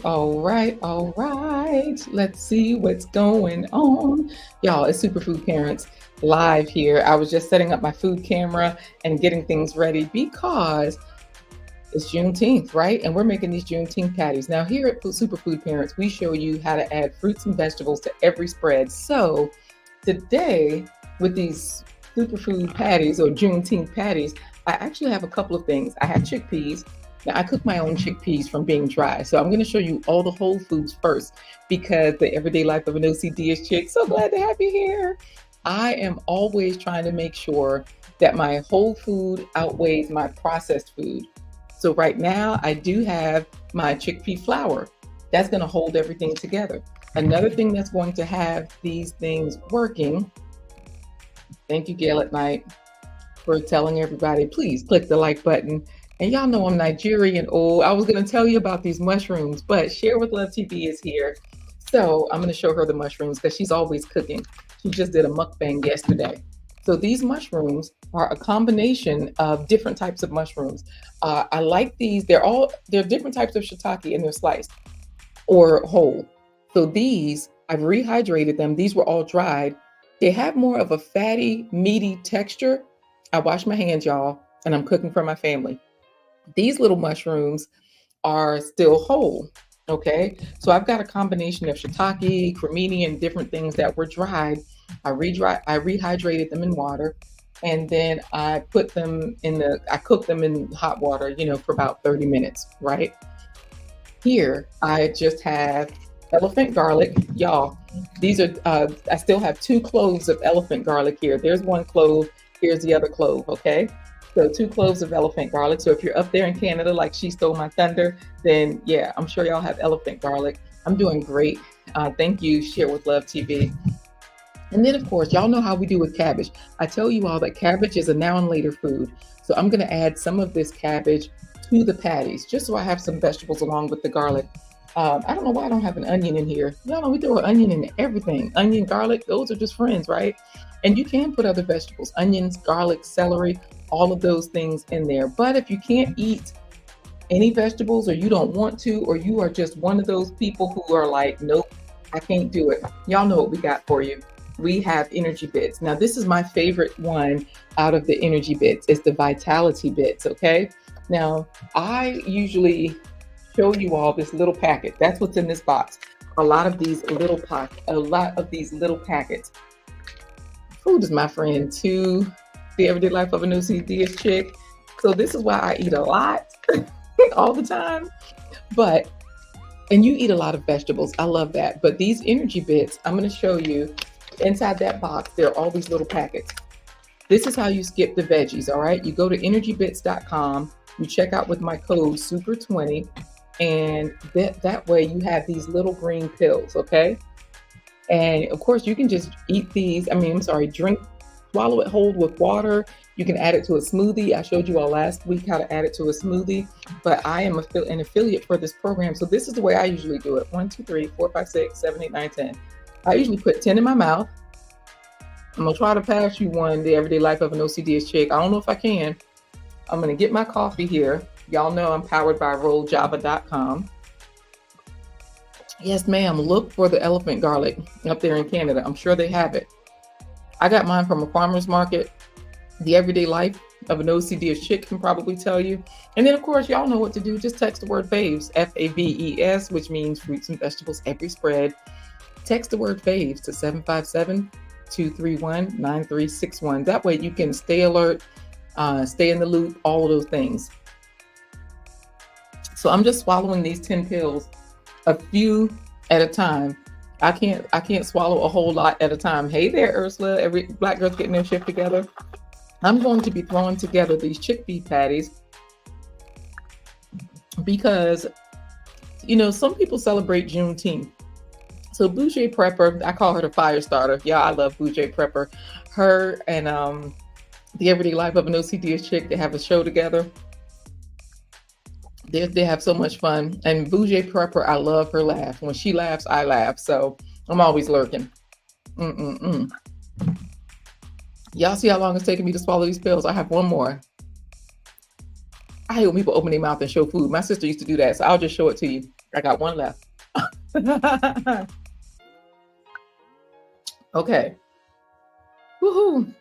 all right. Let's see what's going on. Y'all, it's Superfood Parents live here. I was just setting up my food camera and getting things ready because it's Juneteenth, right? And we're making these Juneteenth patties. Now, here at Superfood Parents, we show you how to add fruits and vegetables to every spread. So, today, with these Superfood patties or Juneteenth patties, I actually have a couple of things. I have chickpeas. Now, I cook my own chickpeas from being dry. So, I'm going to show you all the whole foods first because the everyday life of an OCD-ish chick. So glad to have you here. I am always trying to make sure that my whole food outweighs my processed food. So right now I do have my chickpea flour. That's going to hold everything together. Another thing that's going to have these things working. Thank you, Gail at Night, for telling everybody, please click the like button. And y'all know I'm Nigerian. Oh, I was going to tell you about these mushrooms, but Share with Love TV is here. So I'm going to show her the mushrooms because she's always cooking. She just did a mukbang yesterday. So these mushrooms are a combination of different types of mushrooms. I like these. They're different types of shiitake and they're sliced or whole. So these, I've rehydrated them. These were all dried. They have more of a fatty, meaty texture. I wash my hands, y'all, and I'm cooking for my family. These little mushrooms are still whole. Okay, so I've got a combination of shiitake, cremini, and different things that were dried. I rehydrated them in water, and then I cooked them in hot water, for about 30 minutes, right? Here, I just have elephant garlic. Y'all, these are, I still have 2 cloves of elephant garlic here. There's 1 clove, here's the other clove, okay? So 2 cloves of elephant garlic. So if you're up there in Canada, like she stole my thunder, then yeah, I'm sure y'all have elephant garlic. I'm doing great. Thank you, Share with Love TV. And then of course, y'all know how we do with cabbage. I tell you all that cabbage is a now and later food. So I'm gonna add some of this cabbage to the patties, just so I have some vegetables along with the garlic. I don't know why I don't have an onion in here. Y'all know we throw an onion in everything. Onion, garlic, those are just friends, right? And you can put other vegetables, onions, garlic, celery, all of those things in there. But if you can't eat any vegetables or you don't want to, or you are just one of those people who are like, nope, I can't do it. Y'all know what we got for you. We have energy bits. Now, this is my favorite one out of the energy bits. It's the vitality bits, okay? Now, I usually show you all this little packet. That's what's in this box. A lot of these little packets. Food is my friend too. The everyday life of an OCD-ish chick. So this is why I eat a lot all the time. And you eat a lot of vegetables. I love that. But these energy bits, I'm going to show you inside that box. There are all these little packets. This is how you skip the veggies. All right. You go to energybits.com. You check out with my code SUPER20. And that way you have these little green pills. Okay. And of course you can just eat these. Swallow it whole with water. You can add it to a smoothie. I showed you all last week how to add it to a smoothie, but I am an affiliate for this program. So this is the way I usually do it. 1, 2, 3, 4, 5, 6, 7, 8, 9, 10. I usually put 10 in my mouth. I'm gonna try to pass you one, the everyday life of an OCD-ish chick. I don't know if I can. I'm gonna get my coffee here. Y'all know I'm powered by rolljava.com. Yes, ma'am. Look for the elephant garlic up there in Canada. I'm sure they have it. I got mine from a farmer's market. The everyday life of an OCD-ish chick can probably tell you. And then, of course, y'all know what to do. Just text the word faves, FAVES, which means fruits and vegetables every spread. Text the word faves to 757-231-9361. That way you can stay alert, stay in the loop, all of those things. So I'm just swallowing these 10 pills, a few at a time. I can't swallow a whole lot at a time. Hey there, Ursula. Every black girl's getting their shit together. I'm going to be throwing together these chickpea patties because, some people celebrate Juneteenth. So Bougie Prepper, I call her the fire starter. Yeah, I love Bougie Prepper. Her and the everyday life of an OCD-ish chick, they have a show together. They have so much fun. And Bougie Prepper, I love her laugh. When she laughs, I laugh. So I'm always lurking. Y'all see how long it's taking me to swallow these pills? I have one more. I hate when people open their mouth and show food. My sister used to do that, so I'll just show it to you. I got one left. Okay. Woohoo.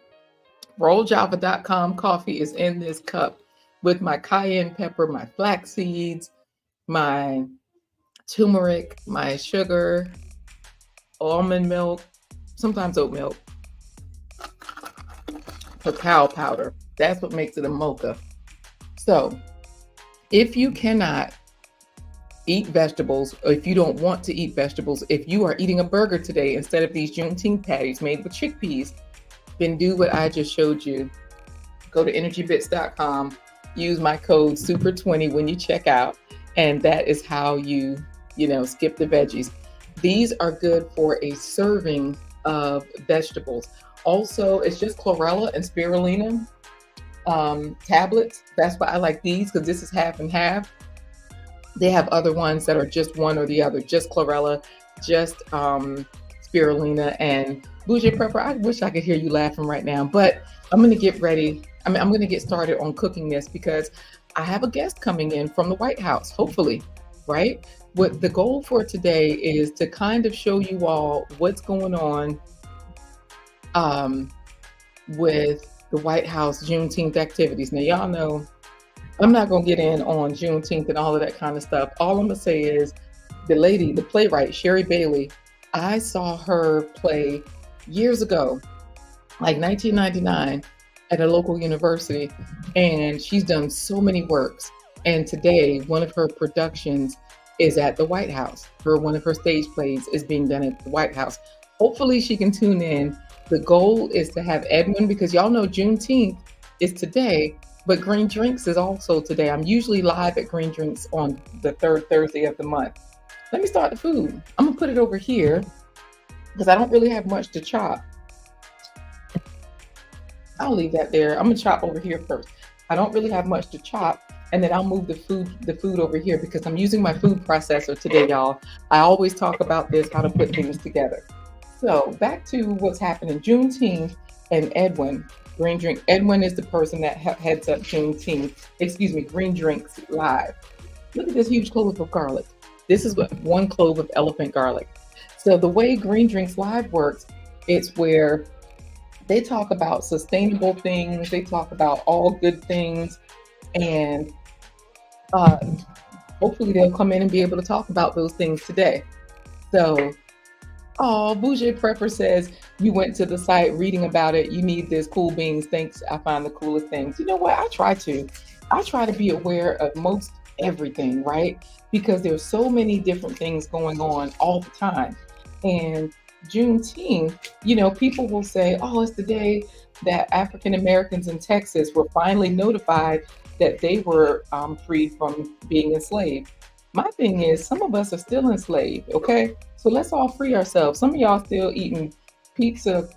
RollJava.com coffee is in this cup with my cayenne pepper, my flax seeds, my turmeric, my sugar, almond milk, sometimes oat milk, cacao powder. That's what makes it a mocha. So if you cannot eat vegetables, or if you don't want to eat vegetables, if you are eating a burger today instead of these Juneteenth patties made with chickpeas, then do what I just showed you. Go to energybits.com, use my code SUPER20 when you check out, and that is how you skip the veggies. These are good for a serving of vegetables. Also, it's just chlorella and spirulina tablets. That's why I like these, because this is half and half. They have other ones that are just one or the other, just chlorella, just spirulina, and bougie pepper. I wish I could hear you laughing right now, but I'm going to get ready. I'm going to get started on cooking this because I have a guest coming in from the White House, hopefully, right? What the goal for today is to kind of show you all what's going on with the White House Juneteenth activities. Now, y'all know I'm not going to get in on Juneteenth and all of that kind of stuff. All I'm going to say is the playwright, Sherry Bailey, I saw her play years ago, like 1999, at a local university, and she's done so many works. And today, one of her productions is at the White House. One of her stage plays is being done at the White House. Hopefully she can tune in. The goal is to have Edwin, because y'all know Juneteenth is today, but Green Drinks is also today. I'm usually live at Green Drinks on the third Thursday of the month. Let me start the food. I'm gonna put it over here because I don't really have much to chop. I'll leave that there. I'm gonna chop over here first. I don't really have much to chop, and then I'll move the food over here because I'm using my food processor today, y'all. I always talk about this, how to put things together. So back to what's happening. Juneteenth and Edwin, Green Drink. Edwin is the person that heads up Green Drinks Live. Look at this huge clove of garlic. This is what 1 clove of elephant garlic. So the way Green Drinks Live works, it's where they talk about sustainable things. They talk about all good things. And hopefully they'll come in and be able to talk about those things today. So, Bougie Prepper says, you went to the site reading about it. You need this, cool beans. Thanks. I find the coolest things. You know what? I try to be aware of most everything, right? Because there's so many different things going on all the time. And Juneteenth, people will say, it's the day that African Americans in Texas were finally notified that they were freed from being enslaved. My thing is, some of us are still enslaved, okay? So let's all free ourselves. Some of y'all still eating pizza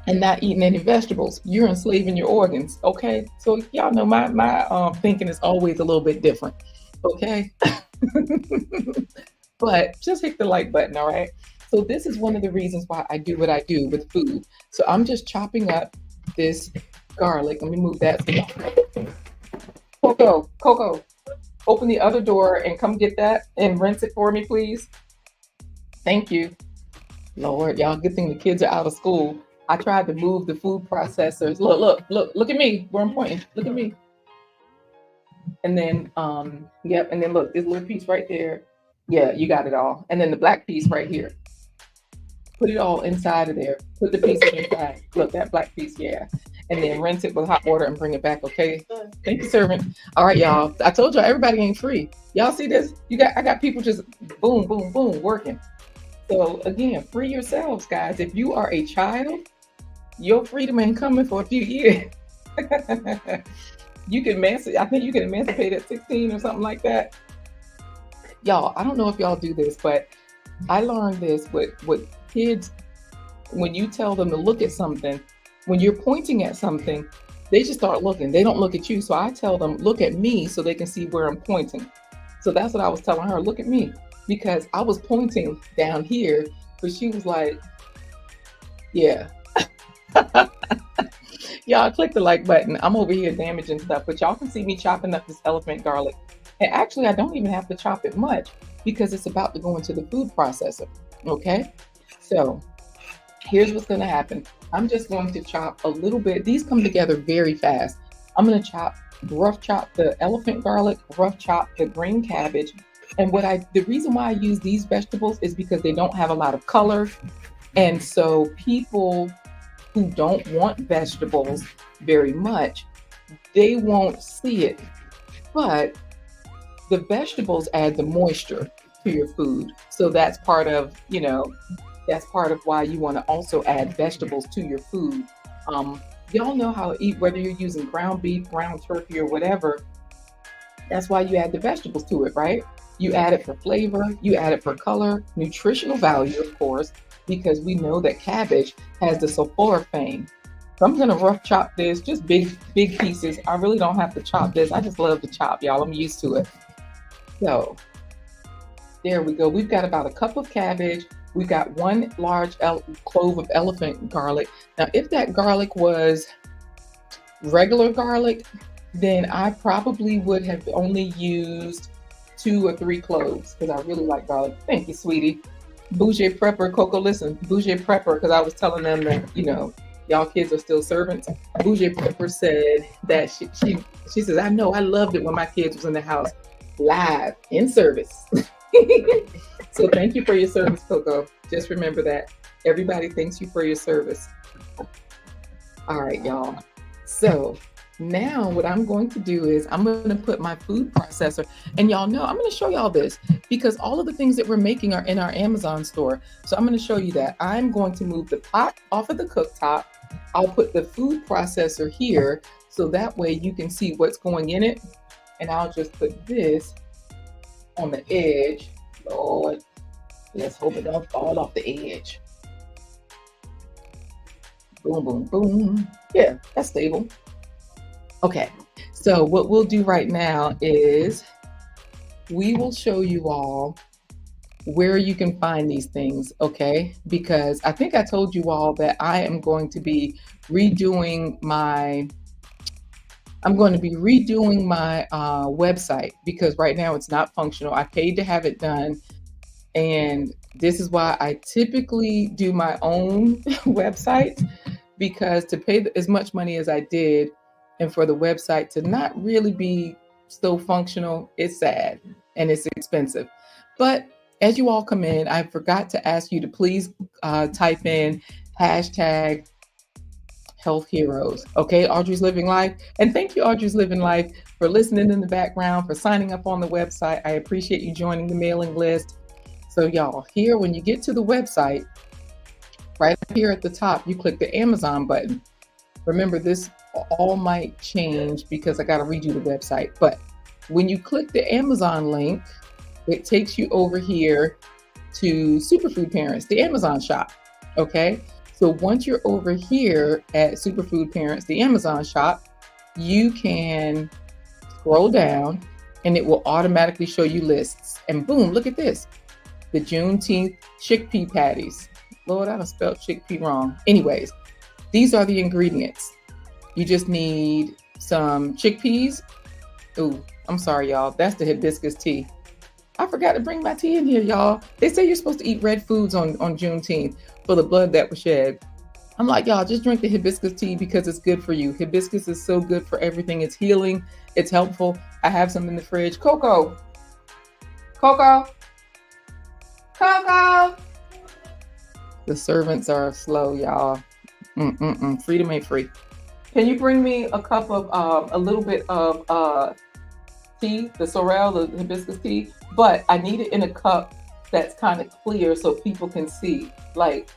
and not eating any vegetables. You're enslaving your organs, okay? So y'all know my thinking is always a little bit different, okay? But just hit the like button, all right? So this is one of the reasons why I do what I do with food. So I'm just chopping up this garlic. Let me move that. Coco, open the other door and come get that and rinse it for me, please. Thank you. Lord, y'all, good thing the kids are out of school. I tried to move the food processors. Look at me. Where I'm pointing. Look at me. And then, and then look, this little piece right there. Yeah, you got it all. And then the black piece right here. Put it all inside of there. Put the pieces inside. Look, that black piece, yeah. And then rinse it with hot water and bring it back, okay? Thank you, servant. All right, y'all. I told y'all everybody ain't free. Y'all see this? I got people just boom, boom, boom, working. So again, free yourselves, guys. If you are a child, your freedom ain't coming for a few years. You can I think you can emancipate at 16 or something like that. Y'all, I don't know if y'all do this, but I learned this with kids. When you tell them to look at something, when you're pointing at something, they just start looking. They don't look at you. So I tell them, look at me so they can see where I'm pointing. So that's what I was telling her, look at me. Because I was pointing down here, but she was like, yeah. Y'all click the like button. I'm over here damaging stuff, but y'all can see me chopping up this elephant garlic. And actually, I don't even have to chop it much. because it's about to go into the food processor. Okay, so here's what's going to happen. I'm just going to chop a little bit. These come together very fast. I'm going to rough chop the elephant garlic, rough chop the green cabbage. And the reason why I use these vegetables is because they don't have a lot of color. And so people who don't want vegetables very much, they won't see it. But the vegetables add the moisture to your food. So that's part of, that's part of why you want to also add vegetables to your food. Y'all know how to eat, whether you're using ground beef, ground turkey, or whatever. That's why you add the vegetables to it, right? You add it for flavor, you add it for color, nutritional value, of course, because we know that cabbage has the sulforaphane. So I'm gonna rough chop this, just big pieces. I really don't have to chop this. I just love to chop, y'all. I'm used to it. So there we go. We've got about a cup of cabbage. We've got one large clove of elephant garlic. Now, if that garlic was regular garlic, then I probably would have only used 2 or 3 cloves because I really like garlic. Thank you, sweetie. Bougie Prepper, Coco, listen, Bougie Prepper, because I was telling them that, y'all kids are still servants. Bougie Prepper said that she says, I know, I loved it when my kids was in the house, live, in service. So thank you for your service, Coco. Just remember that. Everybody thanks you for your service. All right, y'all. So now what I'm going to do is I'm going to put my food processor, and y'all know I'm going to show y'all this because all of the things that we're making are in our Amazon store. So I'm going to show you that. I'm going to move the pot off of the cooktop. I'll put the food processor here so that way you can see what's going in it. And I'll just put this on the edge. Lord, let's hope it don't fall off the edge. Boom, boom, boom. Yeah, that's stable. Okay, so what we'll do right now is we will show you all where you can find these things, okay? Because I think I told you all that I am going to be redoing my website because right now it's not functional. I paid to have it done. And this is why I typically do my own website, because to pay as much money as I did and for the website to not really be so functional, it's sad and it's expensive. But as you all come in, I forgot to ask you to please type in hashtag Health Heroes. Okay, Audrey's Living Life. And thank you, Audrey's Living Life, for listening in the background, for signing up on the website. I appreciate you joining the mailing list. So y'all, here, when you get to the website, right up here at the top, you click the Amazon button. Remember, this all might change because I got to redo the website. But when you click the Amazon link, it takes you over here to SuperFood Parents, the Amazon shop. Okay. So once you're over here at SuperFood Parents, the Amazon shop, you can scroll down and it will automatically show you lists. And boom, look at this. The Juneteenth chickpea patties. Lord, I done spelled chickpea wrong. Anyways, these are the ingredients. You just need some chickpeas. Ooh, I'm sorry, y'all. That's the hibiscus tea. I forgot to bring my tea in here, y'all. They say you're supposed to eat red foods on Juneteenth for the blood that was shed. I'm like, y'all, just drink the hibiscus tea because it's good for you. Hibiscus is so good for everything. It's healing. It's helpful. I have some in the fridge. Coco. The servants are slow, y'all. Freedom ain't free. Can you bring me a cup of a little bit of tea, the sorrel, the hibiscus tea? But I need it in a cup that's kind of clear so people can see. Like,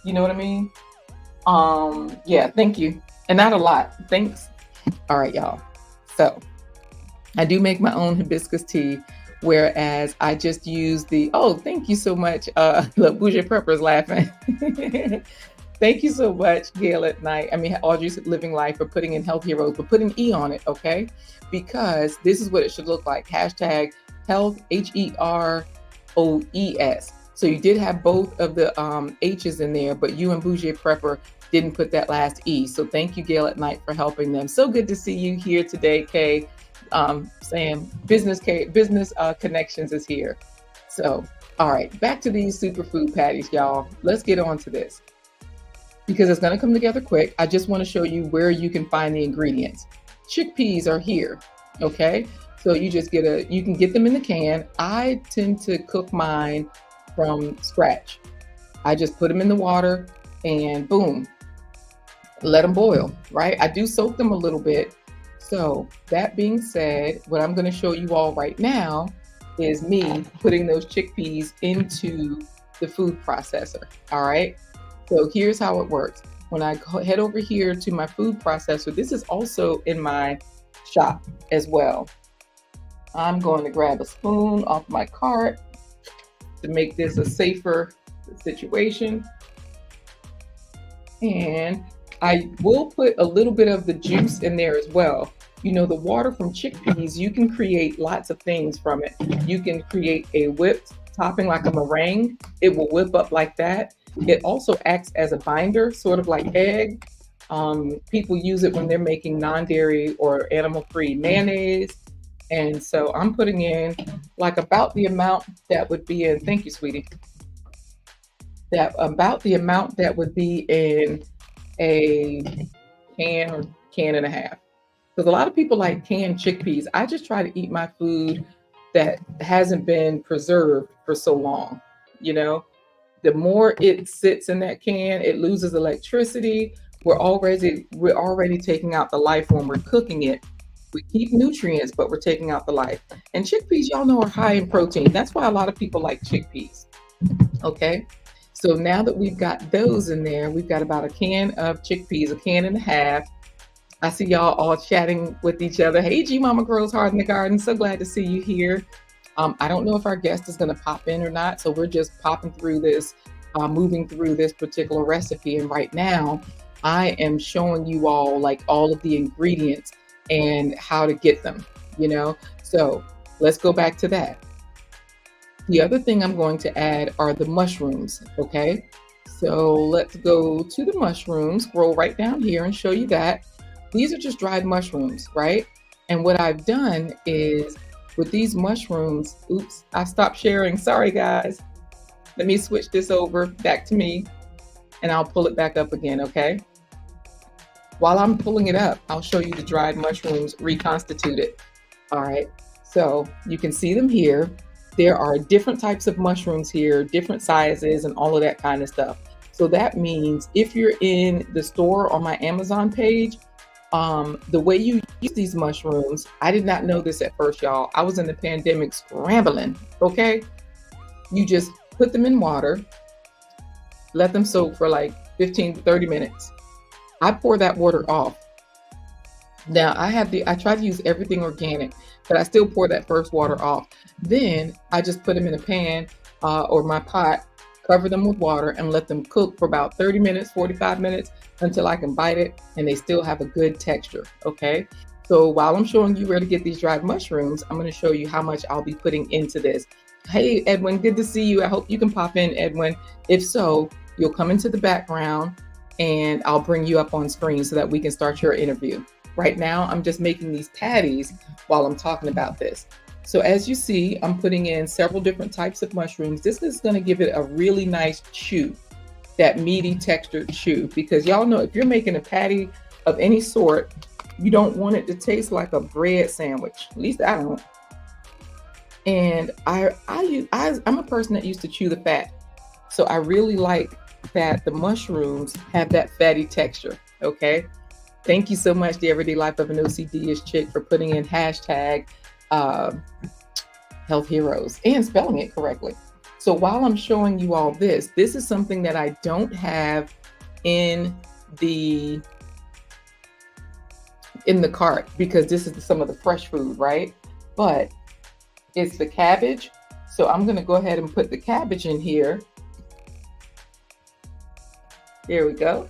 you know what I mean? Yeah, thank you. And not a lot. Thanks. All right, y'all. So I do make my own hibiscus tea, whereas I just use thank you so much. Look, Bougie Prepper's laughing. Thank you so much, Gail at Night. Audrey's Living Life, for putting in Health Heroes, but put an E on it, okay? Because this is what it should look like. Hashtag Health, HEROES. So you did have both of the H's in there, but you and Bougie Prepper didn't put that last E. So thank you, Gail at Night, for helping them. So good to see you here today, Kay. Sam, business Connections is here. So, all right, back to these superfood patties, y'all. Let's get on to this because it's going to come together quick. I just want to show you where you can find the ingredients. Chickpeas are here, okay? So you just you can get them in the can. I tend to cook mine from scratch. I just put them in the water and boom, let them boil, right? I do soak them a little bit. So that being said, what I'm going to show you all right now is me putting those chickpeas into the food processor, all right? So here's how it works. When I head over here to my food processor, this is also in my shop as well. I'm going to grab a spoon off my cart to make this a safer situation. And I will put a little bit of the juice in there as well. You know, the water from chickpeas, you can create lots of things from it. You can create a whipped topping like a meringue. It will whip up like that. It also acts as a binder, sort of like egg. People use it when they're making non-dairy or animal-free mayonnaise. And so I'm putting in like about the amount that would be in, thank you, sweetie, that about the amount that would be in a can or can and a half. Because a lot of people like canned chickpeas. I just try to eat my food that hasn't been preserved for so long. You know, the more it sits in that can, it loses electricity. We're already taking out the life when we're cooking it. We keep nutrients, but we're taking out the life. And chickpeas, y'all know, are high in protein. That's why a lot of people like chickpeas. Okay. So now that we've got those in there, we've got about a can of chickpeas, a can and a half. I see y'all all chatting with each other. Hey, G Mama Grows Hard in the Garden. So glad to see you here. I don't know if our guest is going to pop in or not. So we're just popping through this, moving through this particular recipe. And right now I am showing you all like all of the ingredients and how to get them, you know? So let's go back to that. The other thing I'm going to add are the mushrooms, okay? So let's go to the mushrooms, scroll right down here and show you that. These are just dried mushrooms, right? And what I've done is with these mushrooms, oops, I stopped sharing. Sorry, guys. Let me switch this over back to me and I'll pull it back up again, okay? While I'm pulling it up, I'll show you the dried mushrooms reconstituted. All right, so you can see them here. There are different types of mushrooms here, different sizes and all of that kind of stuff. So that means if you're in the store on my Amazon page, the way you use these mushrooms, I did not know this at first, y'all. I was in the pandemic scrambling, okay? You just put them in water, let them soak for like 15 to 30 minutes. I pour that water off. Now I try to use everything organic, but I still pour that first water off. Then I just put them in a pan or my pot, cover them with water and let them cook for about 30 minutes, 45 minutes until I can bite it and they still have a good texture, okay? So while I'm showing you where to get these dried mushrooms, I'm gonna show you how much I'll be putting into this. Hey, Edwin, good to see you. I hope you can pop in, Edwin. If so, you'll come into the background and I'll bring you up on screen so that we can start your interview. Right now, I'm just making these patties while I'm talking about this. So as you see, I'm putting in several different types of mushrooms. This is going to give it a really nice chew, that meaty textured chew, because y'all know if you're making a patty of any sort, you don't want it to taste like a bread sandwich. At least I don't. And I'm a person that used to chew the fat. So I really like that the mushrooms have that fatty texture, okay? Thank you so much, the Everyday Life of an OCD-ish Chick, for putting in hashtag health heroes and spelling it correctly. So while I'm showing you all this is something that I don't have in the cart because this is some of the fresh food, right? But it's the cabbage. So I'm going to go ahead and put the cabbage in here. There we go.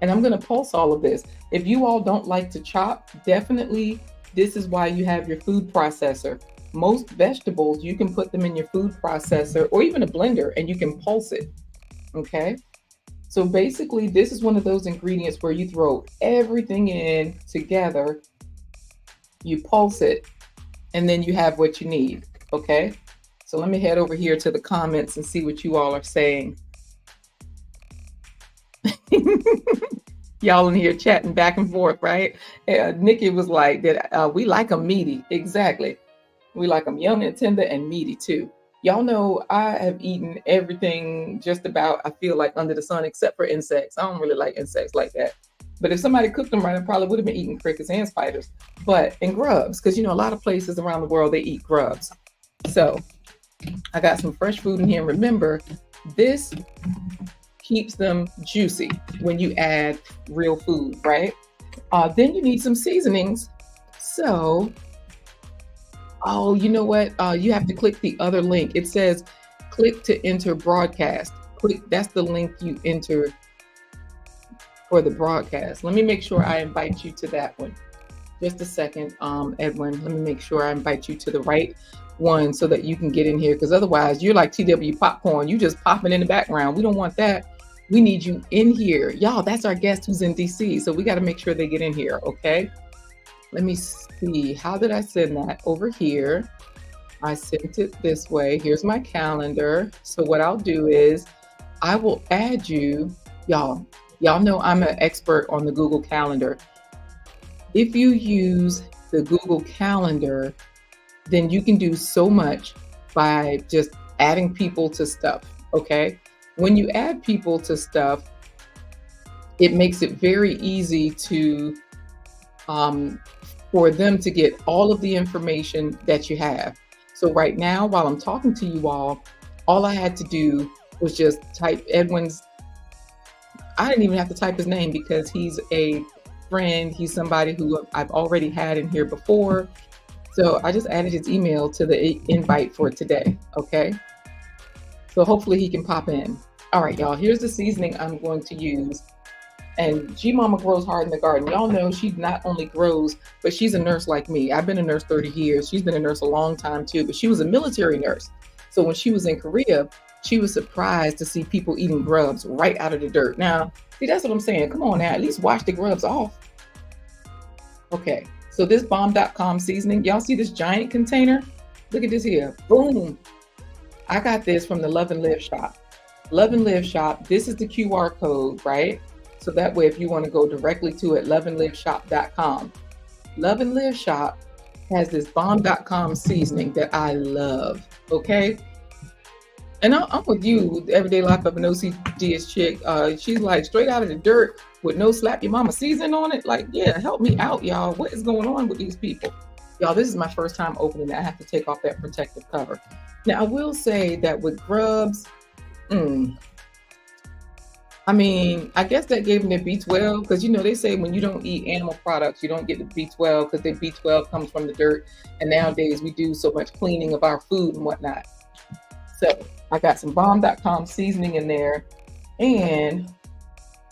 And I'm going to pulse all of this. If you all don't like to chop, definitely this is why you have your food processor. Most vegetables, you can put them in your food processor or even a blender and you can pulse it. Okay. So basically this is one of those ingredients where you throw everything in together, you pulse it, and then you have what you need. Okay. So let me head over here to the comments and see what you all are saying. Y'all in here chatting back and forth, right? Nikki was like that. We like them meaty. Exactly. We like them young and tender and meaty too. Y'all know I have eaten everything just about, I feel like, under the sun, except for insects. I don't really like insects like that. But if somebody cooked them right, I probably would have been eating crickets and spiders. And grubs, because, a lot of places around the world, they eat grubs. So I got some fresh food in here. And remember, this keeps them juicy when you add real food, right? Then you need some seasonings. So, you know what? You have to click the other link. It says click to enter broadcast. That's the link you enter for the broadcast. Let me make sure I invite you to that one. Just a second, Edwin. Let me make sure I invite you to the right one so that you can get in here, because otherwise you're like TW popcorn. You just popping in the background. We don't want that. We need you in here. Y'all, that's our guest who's in DC. So we got to make sure they get in here, okay? Let me see. How did I send that? Over here. I sent it this way. Here's my calendar. So what I'll do is I will add you. Y'all know I'm an expert on the Google Calendar. If you use the Google Calendar, then you can do so much by just adding people to stuff, okay? When you add people to stuff, it makes it very easy to for them to get all of the information that you have. So right now, while I'm talking to you all I had to do was just type Edwin's. I didn't even have to type his name because he's a friend. He's somebody who I've already had in here before. So I just added his email to the invite for today, okay? So hopefully he can pop in. All right, y'all, here's the seasoning I'm going to use. And G Mama grows hard in the garden. Y'all know she not only grows, but she's a nurse like me. I've been a nurse 30 years. She's been a nurse a long time too, but she was a military nurse. So when she was in Korea, she was surprised to see people eating grubs right out of the dirt. Now, see, that's what I'm saying. Come on now, at least wash the grubs off. Okay, so this bomb.com seasoning, y'all see this giant container? Look at this here, boom. I got this from the Love and Live shop. Love and Live shop, this is the QR code, right? So that way, if you want to go directly to it, loveandliveshop.com. Love and Live shop has this bomb.com seasoning that I love, okay? And I'm with you, Everyday Life of an OCD chick. She's like straight out of the dirt with no slap your mama seasoning on it. Like, yeah, help me out, y'all. What is going on with these people? Y'all, this is my first time opening it. I have to take off that protective cover. Now, I will say that with grubs, I mean, I guess that gave them their B12 because, they say when you don't eat animal products, you don't get the B12 because the B12 comes from the dirt. And nowadays we do so much cleaning of our food and whatnot. So I got some bomb.com seasoning in there. And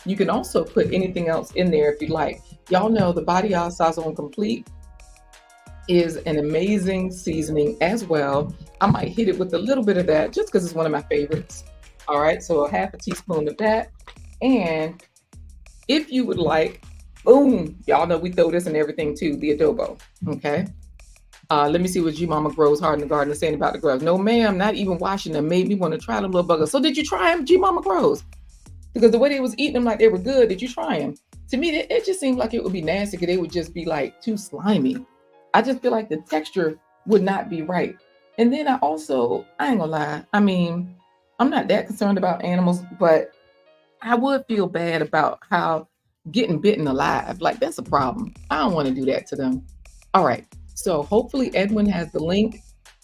you can also put anything else in there if you like. Y'all know the Powerhouse Sazon Complete is an amazing seasoning as well. I might hit it with a little bit of that just because it's one of my favorites. All right, so a half a teaspoon of that. And if you would like, boom, y'all know we throw this in everything too, the adobo, okay? Let me see what G Mama grows hard in the garden is saying about the grubs. No, ma'am, not even washing them made me want to try them little buggers. So did you try them, G Mama grows? Because the way they was eating them like they were good, did you try them? To me, it just seemed like it would be nasty because they would just be like too slimy. I just feel like the texture would not be right. And then I ain't gonna lie, I mean, I'm not that concerned about animals, but I would feel bad about how getting bitten alive, like that's a problem. I don't want to do that to them. All right. So hopefully Edwin has the link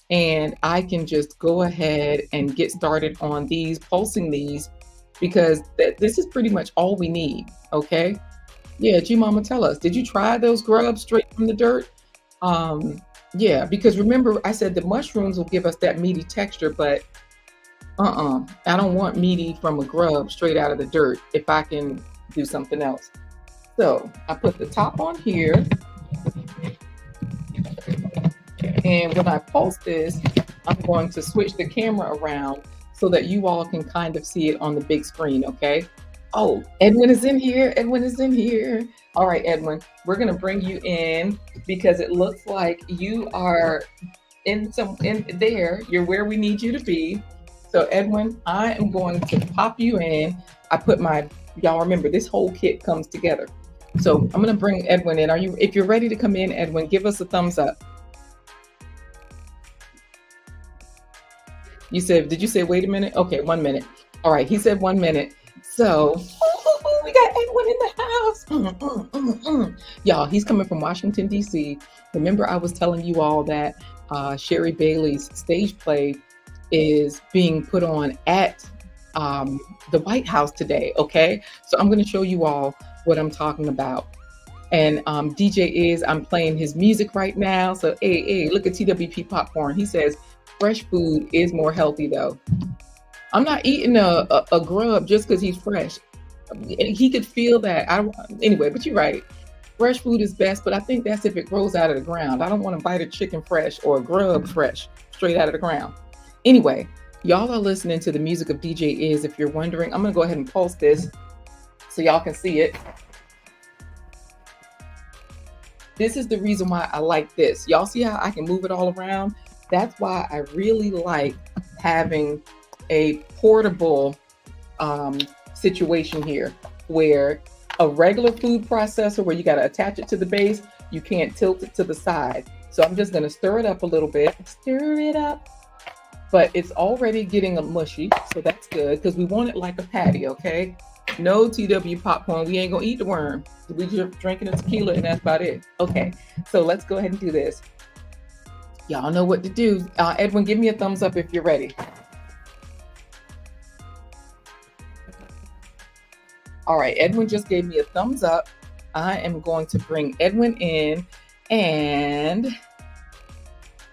and I can just go ahead and get started on these, pulsing these, because this is pretty much all we need. Okay. Yeah. G Mama, tell us, did you try those grubs straight from the dirt? Yeah, because remember I said the mushrooms will give us that meaty texture, but I don't want meaty from a grub straight out of the dirt if I can do something else. So I put the top on here. And when I post this, I'm going to switch the camera around so that you all can kind of see it on the big screen, okay? Oh, Edwin is in here. Edwin is in here. All right, Edwin, we're going to bring you in because it looks like you are in there. You're where we need you to be. So Edwin, I am going to pop you in. I put my y'all remember this whole kit comes together. So I'm gonna bring Edwin in. Are you if you're ready to come in, Edwin, give us a thumbs up. You said, did you say wait a minute? Okay, 1 minute. All right, he said 1 minute. So we got Edwin in the house. Y'all, he's coming from Washington, D.C. Remember, I was telling you all that Sherry Bailey's stage play is being put on at the White House today. Okay, so I'm going to show you all what I'm talking about. And DJ is, I'm playing his music right now. So, hey, look at TWP Popcorn. He says, fresh food is more healthy though. I'm not eating a grub just because he's fresh. He could feel that. Anyway, but you're right. Fresh food is best, but I think that's if it grows out of the ground. I don't want to bite a chicken fresh or a grub fresh straight out of the ground. Anyway, y'all are listening to the music of DJ Is. If you're wondering, I'm going to go ahead and post this so y'all can see it. This is the reason why I like this. Y'all see how I can move it all around? That's why I really like having a portable situation here, where a regular food processor where you got to attach it to the base, you can't tilt it to the side. So I'm just going to stir it up a little bit, stir it up, but it's already getting a mushy. So that's good because we want it like a patty. Okay. No TW popcorn. We ain't going to eat the worm. We just drinking a tequila and that's about it. Okay. So let's go ahead and do this. Y'all know what to do. Edwin, give me a thumbs up if you're ready. All right, Edwin just gave me a thumbs up. I am going to bring Edwin in, and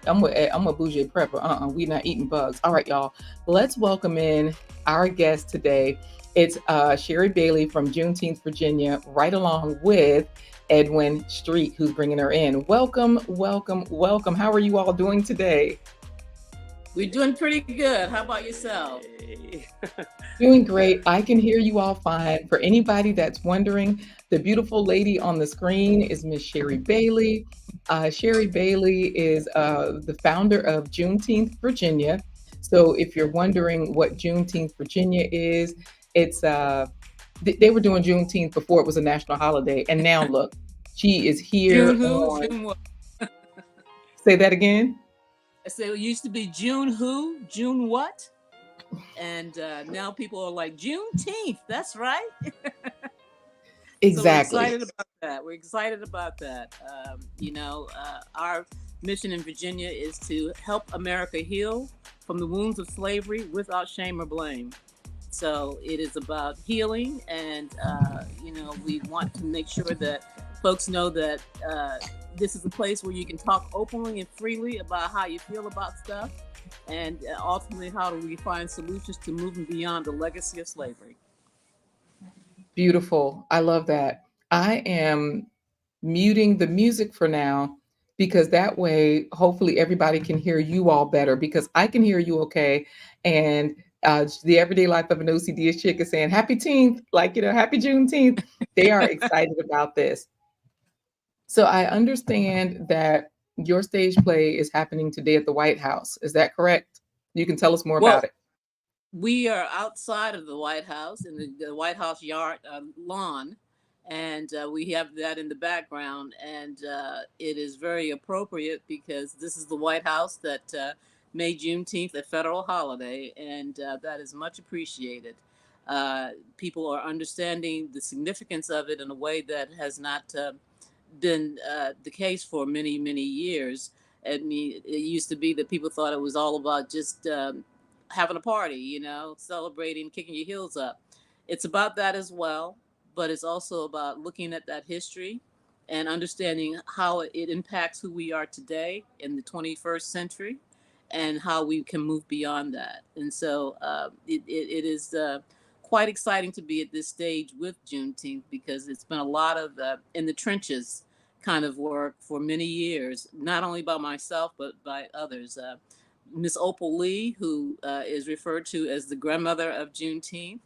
I'm with Bougie Prepper. We're not eating bugs. All right, y'all. Let's welcome in our guest today. It's Sherry Bailey from Juneteenth, Virginia, right along with Edwin Street, who's bringing her in. Welcome, welcome, welcome. How are you all doing today? We're doing pretty good. How about yourself? Doing great. I can hear you all fine. For anybody that's wondering, the beautiful lady on the screen is Miss Sherry Bailey. Sherry Bailey is the founder of Juneteenth, Virginia. So if you're wondering what Juneteenth, Virginia is, it's they were doing Juneteenth before it was a national holiday, and now look, she is here. June who? June what? Say that again. I said it used to be June who? June what? And now people are like, Juneteenth. That's right. Exactly. So we're excited about that. We're excited about that. Our mission in Virginia is to help America heal from the wounds of slavery without shame or blame. So it is about healing, and we want to make sure that folks know that this is a place where you can talk openly and freely about how you feel about stuff, and ultimately how do we find solutions to moving beyond the legacy of slavery. Beautiful. I love that. I am muting the music for now because that way, hopefully, everybody can hear you all better because I can hear you okay. And the everyday life of an OCD is chick is saying happy teenth, like, happy Juneteenth. They are excited about this. So I understand that your stage play is happening today at the White House. Is that correct? You can tell us more about it. We are outside of the White House in the White House yard lawn, and we have that in the background. And it is very appropriate because this is the White House that made Juneteenth a federal holiday, and that is much appreciated. People are understanding the significance of it in a way that has not been the case for many, many years. I mean, it used to be that people thought it was all about just having a party, celebrating, kicking your heels up. It's about that as well, but it's also about looking at that history and understanding how it impacts who we are today in the 21st century and how we can move beyond that. And so it is quite exciting to be at this stage with Juneteenth because it's been a lot of in the trenches kind of work for many years, not only by myself, but by others. Miss Opal Lee, who is referred to as the grandmother of Juneteenth,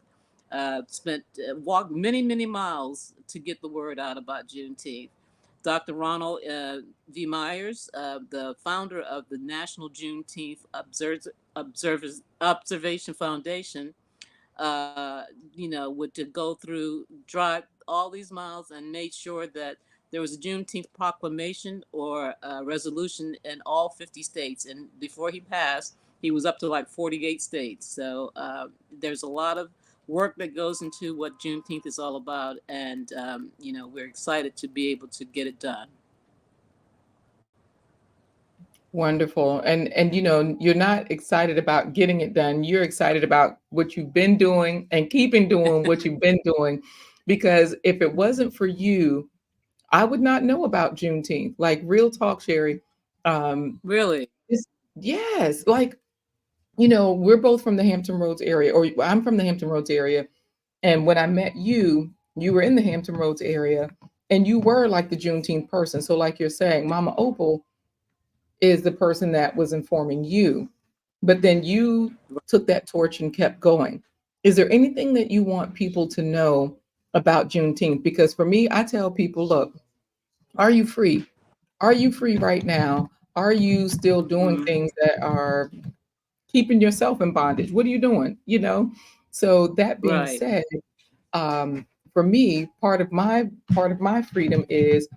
walked many, many miles to get the word out about Juneteenth. Dr. Ronald V. Myers, the founder of the National Juneteenth Observation Foundation, would to go through, drive all these miles and made sure that there was a Juneteenth proclamation or resolution in all 50 states. And before he passed, he was up to like 48 states. So there's a lot of work that goes into what Juneteenth is all about. And, we're excited to be able to get it done. Wonderful. And you're not excited about getting it done. You're excited about what you've been doing and keeping doing what you've been doing. Because if it wasn't for you, I would not know about Juneteenth. Like real talk, Sherry. Really? It's, yes, like we're both from the Hampton Roads area, or I'm from the Hampton Roads area. And when I met you, you were in the Hampton Roads area, and you were like the Juneteenth person. So, like you're saying, Mama Opal is the person that was informing you, but then you took that torch and kept going. Is there anything that you want people to know about Juneteenth? Because for me, I tell people, look, are you free? Are you free right now? Are you still doing Mm-hmm. things that are keeping yourself in bondage? What are you doing? So that being Right. said, for me, part of my freedom is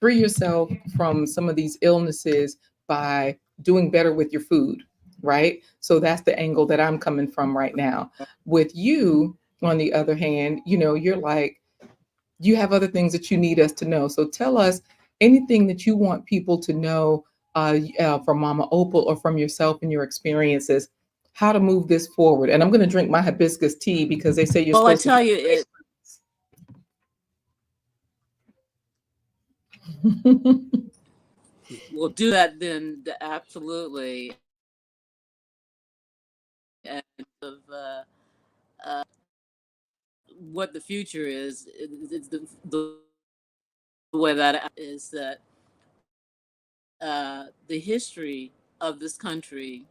free yourself from some of these illnesses by doing better with your food, right? So that's the angle that I'm coming from right now. With you, on the other hand, you're like, you have other things that you need us to know. So tell us anything that you want people to know from Mama Opal or from yourself and your experiences, how to move this forward. And I'm going to drink my hibiscus tea because they say you're Well, I supposed to tell keep you, we'll do that then, absolutely. And of what the future is, the way that is that the history of this country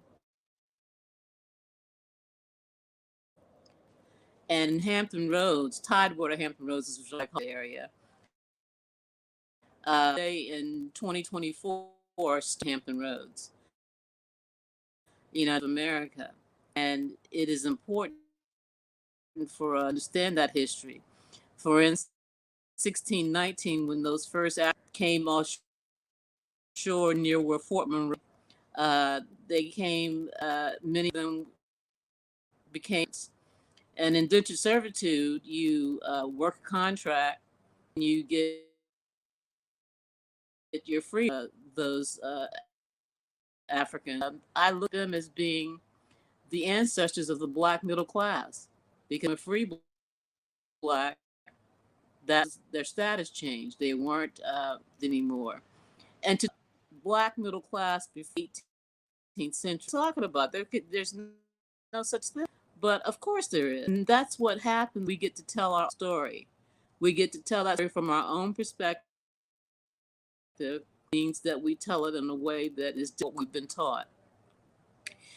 and Hampton Roads, Tidewater Hampton Roads is like the area. In 2024, Hampton Roads, United America, and it is important for us to understand that history. For instance, 1619, when those first came offshore near where Fort Monroe, they came. Many of them became an indentured servitude. You work a contract, and you get your free. Those Africans, I look at them as being the ancestors of the black middle class, because a free black, that's their status changed. They weren't anymore. And to black middle class before 18th century, talking about there's no such thing. But of course there is. And that's what happens. We get to tell our story. We get to tell that story from our own perspective, means that we tell it in a way that is what we've been taught.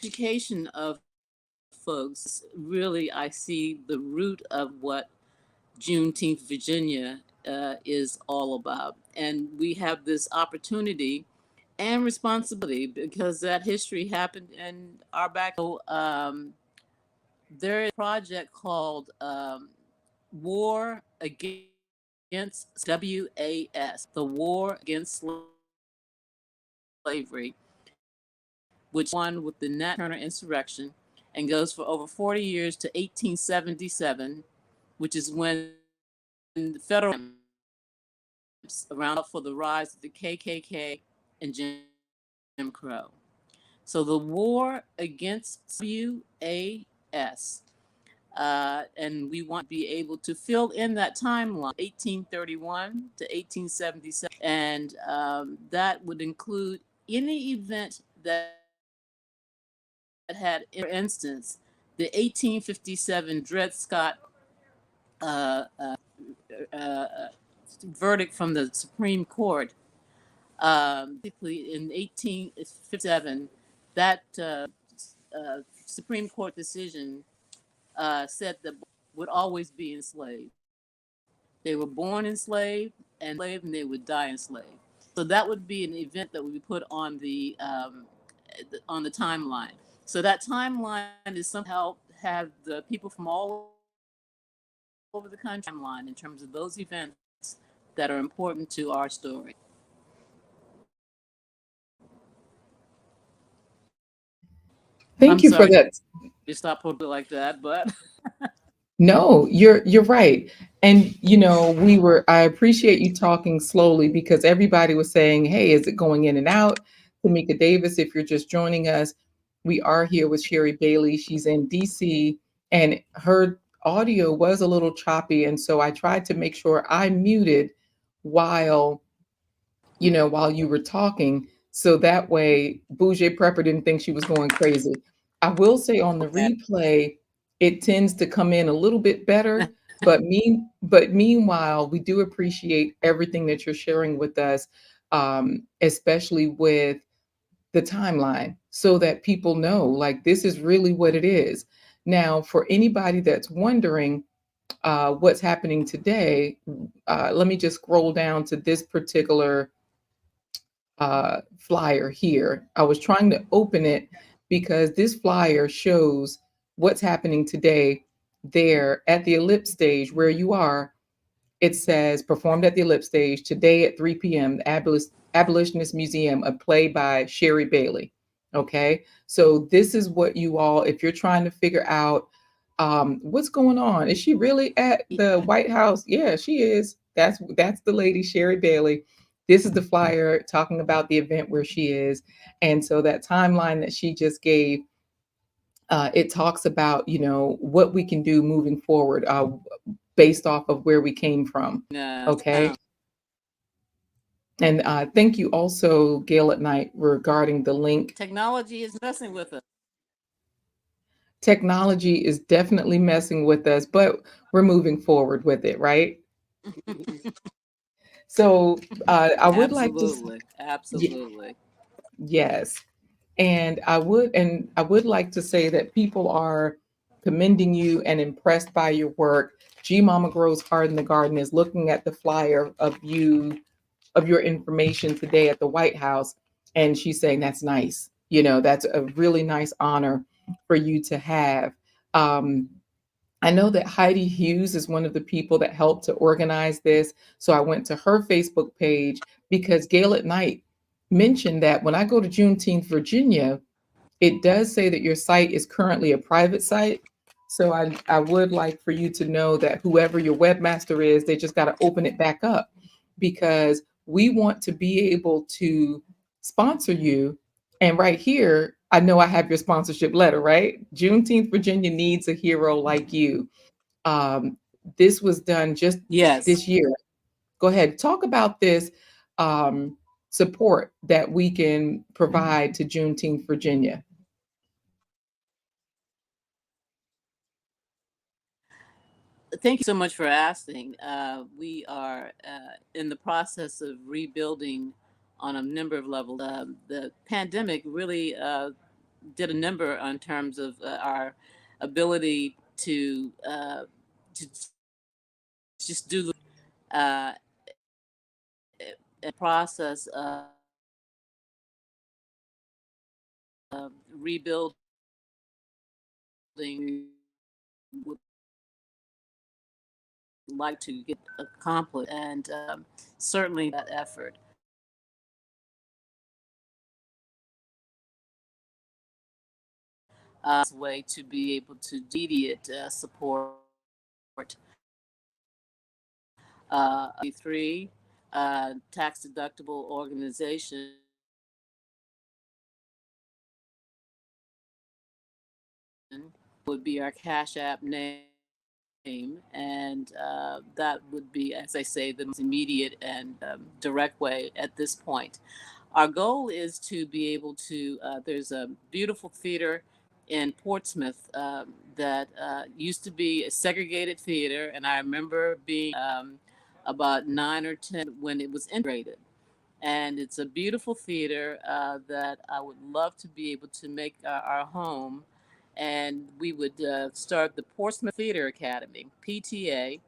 Education of folks, really, I see the root of what Juneteenth Virginia is all about. And we have this opportunity and responsibility because that history happened in our back. There is a project called War Against WAS, the War Against Slavery, which won with the Nat Turner insurrection and goes for over 40 years to 1877, which is when the federal around for the rise of the KKK and Jim Crow. So the war against WAS, and we want to be able to fill in that timeline, 1831 to 1877, and that would include any event that had, for instance, the 1857 Dred Scott uh, uh, uh, verdict from the Supreme Court. Basically, in 1857, that Supreme Court decision said that would always be enslaved. They were born enslaved, and slave, and they would die enslaved. So that would be an event that would be put on the timeline. So that timeline is something to help have the people from all over the country timeline in terms of those events that are important to our story. I'm Thank you for sorry that. to stop putting it like that, but No, you're right. And I appreciate you talking slowly because everybody was saying, "Hey, is it going in and out?" Tamika Davis, if you're just joining us, we are here with Sherry Bailey. She's in DC and her audio was a little choppy, and so I tried to make sure I muted while while you were talking, so that way Bougie Prepper didn't think she was going crazy. I will say on the okay. replay, it tends to come in a little bit better, but meanwhile, we do appreciate everything that you're sharing with us, especially with the timeline, so that people know like this is really what it is. Now, for anybody that's wondering what's happening today, let me just scroll down to this particular flyer here. I was trying to open it because this flyer shows what's happening today there at the ellipse stage where you are. It says performed at the ellipse stage today at 3 p.m. The Abolitionist Museum, a play by Sherry Bailey. Okay. So this is what you all, if you're trying to figure out what's going on. Is she really at the White House? Yeah, she is. That's the lady, Sherry Bailey. This is the flyer talking about the event where she is. And so that timeline that she just gave, it talks about, what we can do moving forward based off of where we came from. Yes. Okay. And thank you also, Gail at Night, regarding the link. Technology is messing with us. Technology is definitely messing with us, but we're moving forward with it, right? So I would like to, Absolutely. y- Absolutely. yes, and I would like to say that people are commending you and impressed by your work. G Mama Grows Hard in the Garden is looking at the flyer of your information today at the White House, and she's saying that's nice. That's a really nice honor for you to have. Um, I know that Heidi Hughes is one of the people that helped to organize this. So I went to her Facebook page because Gail at Night mentioned that when I go to Juneteenth, Virginia, it does say that your site is currently a private site. So I would like for you to know that whoever your webmaster is, they just got to open it back up because we want to be able to sponsor you. And right here, I know I have your sponsorship letter, right? Juneteenth, Virginia needs a hero like you. Um, this was done just Yes. this year. Go ahead, talk about this um, support that we can provide to Juneteenth, Virginia. Thank you so much for asking. We are in the process of rebuilding on a number of levels. The pandemic really did a number in terms of our ability to just do uh, a process of rebuilding would like to get accomplished, and certainly that effort. Way to be able to immediate support. Three tax deductible organization would be our Cash App name, and that would be, as I say, the most immediate and direct way at this point. Our goal is to be able to. There's a beautiful theater in Portsmouth that used to be a segregated theater, and I remember being about 9 or 10 when it was integrated. And it's a beautiful theater that I would love to be able to make our home. And we would start the Portsmouth Theater Academy, PTA,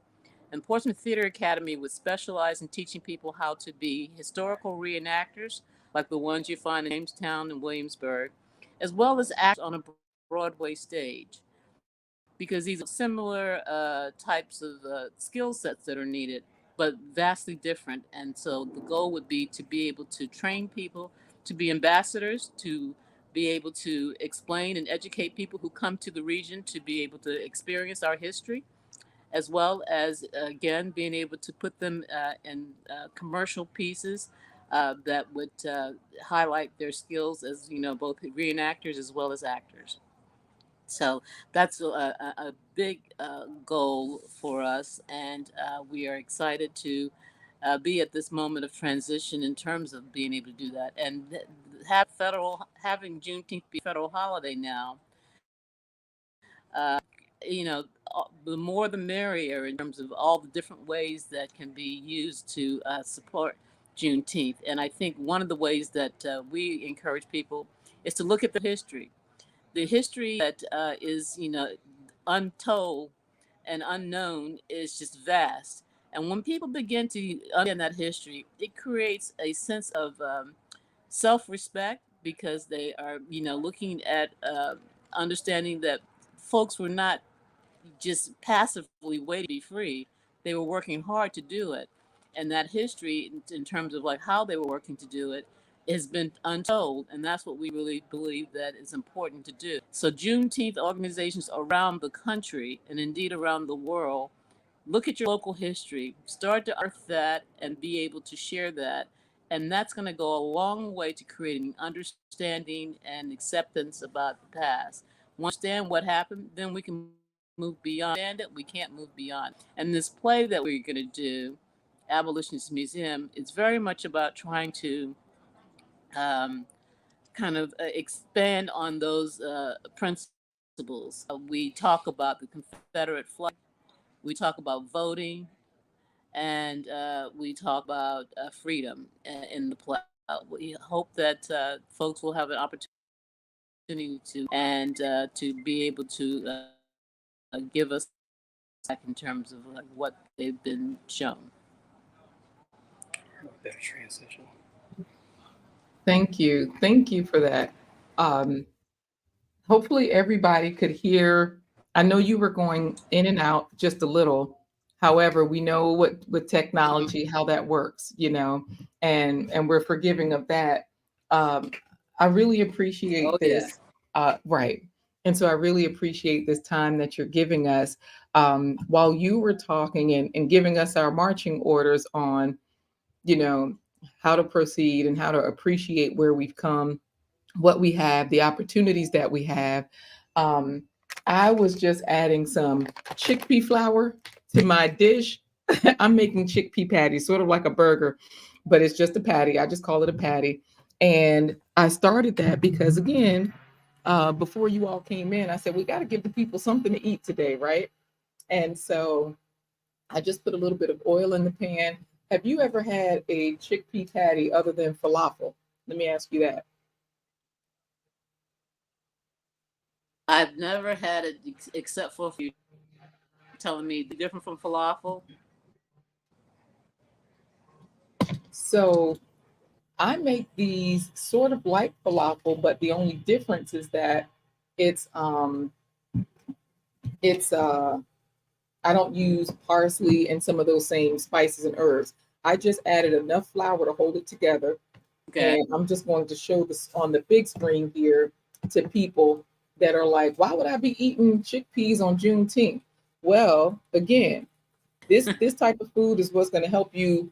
And Portsmouth Theater Academy would specialize in teaching people how to be historical reenactors, like the ones you find in Jamestown and Williamsburg, as well as actors on a Broadway stage, because these are similar types of skill sets that are needed, but vastly different. And so the goal would be to be able to train people to be ambassadors, to be able to explain and educate people who come to the region to be able to experience our history, as well as, again, being able to put them in commercial pieces that would highlight their skills as, both reenactors as well as actors. So that's a big goal for us, and we are excited to be at this moment of transition in terms of being able to do that, and having Juneteenth be a federal holiday now. You know, the more the merrier in terms of all the different ways that can be used to support Juneteenth. And I think one of the ways that we encourage people is to look at the history that is, untold and unknown is just vast. And when people begin to understand that history, it creates a sense of self-respect, because they are, looking at understanding that folks were not just passively waiting to be free. They were working hard to do it. And that history, in terms of like how they were working to do it, has been untold. And that's what we really believe that is important to do. So Juneteenth organizations around the country, and indeed around the world, look at your local history, start to unearth that and be able to share that. And that's going to go a long way to creating understanding and acceptance about the past. Once we understand what happened, then we can move beyond. Understand it, we can't move beyond. And this play that we're going to do, Abolitionist Museum, it's very much about trying to um, kind of expand on those principles. We talk about the Confederate flag, we talk about voting, and we talk about freedom in the play. We hope that folks will have an opportunity to be able to give us back in terms of like what they've been shown. Better transition. Thank you for that. Um, Hopefully everybody could hear. I know you were going in and out just a little. However, we know what with Mhm. technology how that works, and we're forgiving of that. Um, I really appreciate Oh yeah. this. Right. And so I really appreciate this time that you're giving us while you were talking and giving us our marching orders on, you know, how to proceed and how to appreciate where we've come, what we have, the opportunities that we have. Um, I was just adding some chickpea flour to my dish. I'm making chickpea patties, sort of like a burger, but it's just a patty. I just call it a patty. And I started that because, again, before you all came in, I said, we got to give the people something to eat today, right? And so I just put a little bit of oil in the pan. Have you ever had a chickpea patty other than falafel? Let me ask you that. I've never had it except for you telling me different from falafel. So I make these sort of like falafel, but the only difference is that it's um it's I don't use parsley and some of those same spices and herbs. I just added enough flour to hold it together, Okay. and I'm just going to show this on the big screen here to people that are like, why would I be eating chickpeas on Juneteenth? Well, again, this type of food is what's going to help you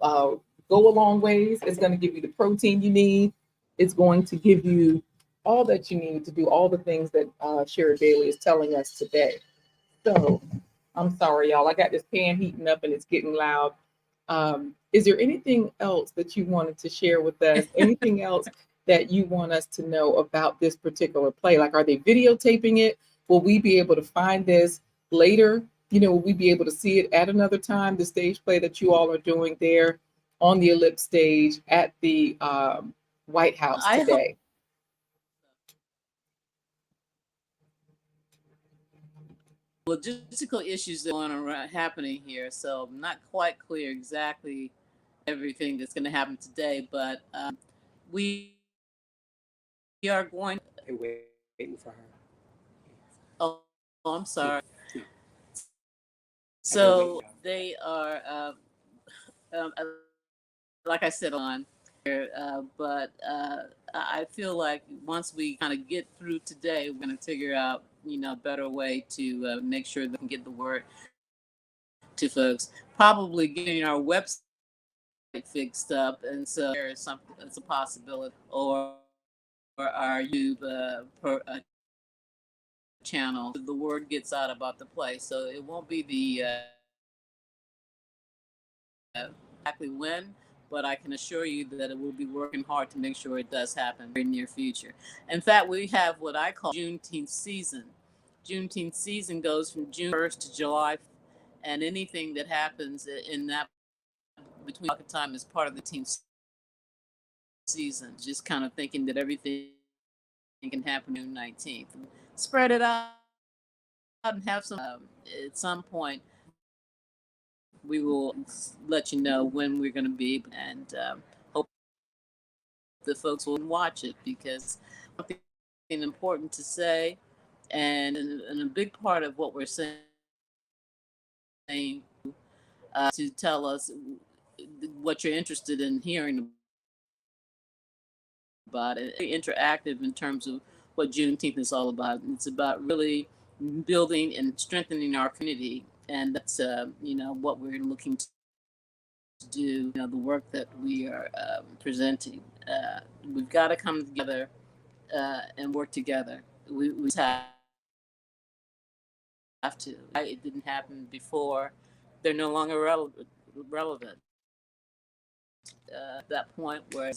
uh, go a long ways. It's going to give you the protein you need. It's going to give you all that you need to do all the things that Shara Bailey is telling us today. So I'm sorry, y'all. I got this pan heating up and it's getting loud. Is there anything else that you wanted to share with us? Anything else that you want us to know about this particular play? Like, are they videotaping it? Will we be able to find this later? Will we be able to see it at another time? The stage play that you all are doing there on the Ellipse stage at the White House I hope. today. logistical issues that are happening here, so I'm not quite clear exactly everything that's going to happen today, but we are going. They're waiting for her. Oh, I'm sorry. No, they're So waiting. they are, like I said, on here, but I feel like once we kind of get through today, we're going to figure out, a better way to make sure that we can get the word to folks. Probably getting our website fixed up, and so there is something that's a possibility, or our YouTube channel. The word gets out about the place, so it won't be the exactly when, but I can assure you that it will be working hard to make sure it does happen in the near future. In fact, we have what I call Juneteenth season. Juneteenth season goes from June 1st to July, and anything that happens in that between time is part of the team season. Just kind of thinking that everything can happen on 19th. Spread it out and have some. At some point, we will let you know when we're going to be, and hope the folks will watch it, because something important to say, and a big part of what we're saying to tell us what you're interested in hearing about it. Very interactive in terms of what Juneteenth is all about. It's about really building and strengthening our community, and that's what we're looking to do. The work that we are presenting. We've got to come together and work together. We have to. It didn't happen before. They're no longer relevant. At that point where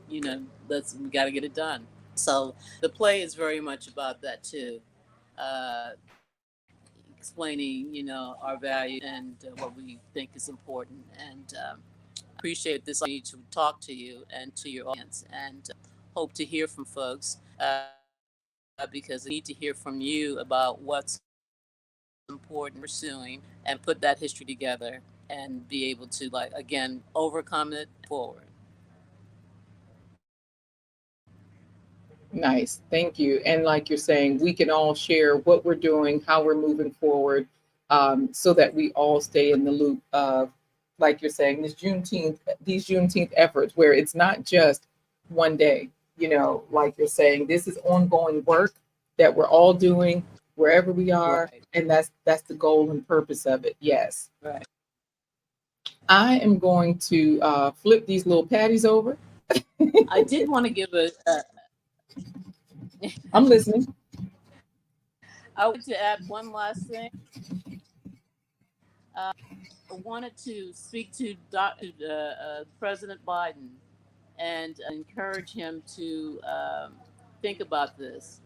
we got to get it done. So the play is very much about that too, uh, explaining our value and what we think is important. And appreciate this opportunity to talk to you and to your audience, and hope to hear from folks, because I need to hear from you about what's important pursuing, and put that history together and be able to, like, again, overcome it forward. Nice. Thank you. And like you're saying, we can all share what we're doing, how we're moving forward, so that we all stay in the loop of, like you're saying, these Juneteenth efforts, where it's not just one day, like you're saying, this is ongoing work that we're all doing wherever we are. Right. And that's the goal and purpose of it. Yes. Right. I am going to flip these little patties over. I did want to give I'm listening. I want to add one last thing. I wanted to speak to President Biden and encourage him to think about this.